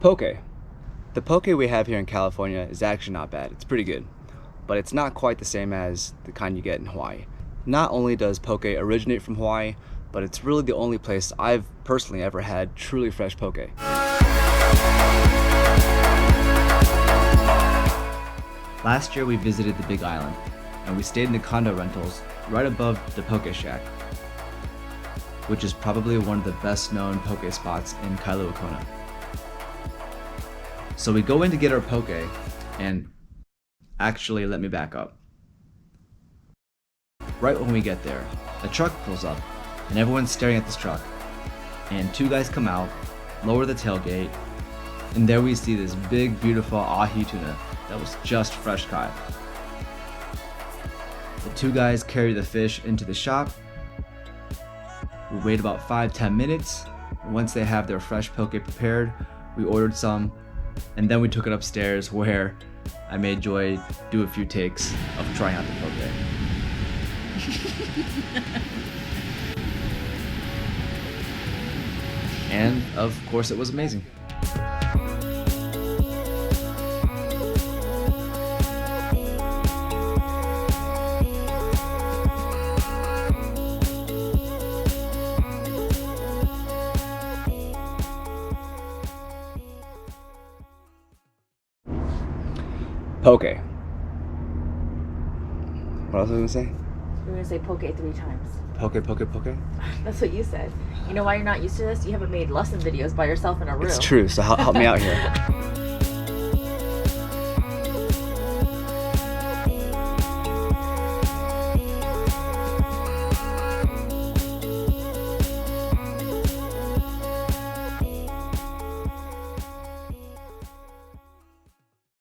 Poke. The poke we have here in California is actually not bad. It's pretty good, but it's not quite the same as the kind you get in Hawaii. Not only does poke originate from Hawaii, but it's really the only place I've personally ever had truly fresh poke. Last year we visited the Big Island, and we stayed in the condo rentals right above the poke shack, which is probably one of the best known poke spots in Kailua-kona. So we go in to get our poke, and actually, let me back up. Right when we get there, a truck pulls up, and everyone's staring at this truck. And two guys come out, lower the tailgate, and there we see this big, beautiful ahi tuna that was just fresh caught. The two guys carry the fish into the shop. We wait about 5-10 minutes. Once they have their fresh poke prepared, we ordered some, and then we took it upstairs where I made Joy do a few takes of trying out the poke. And of course it was amazing. Poke. What else was I gonna say? We're gonna say poke 3 times. Poke, poke, poke? That's what you said. You know why you're not used to this? You haven't made lesson videos by yourself in a room. It's true, so help me out here.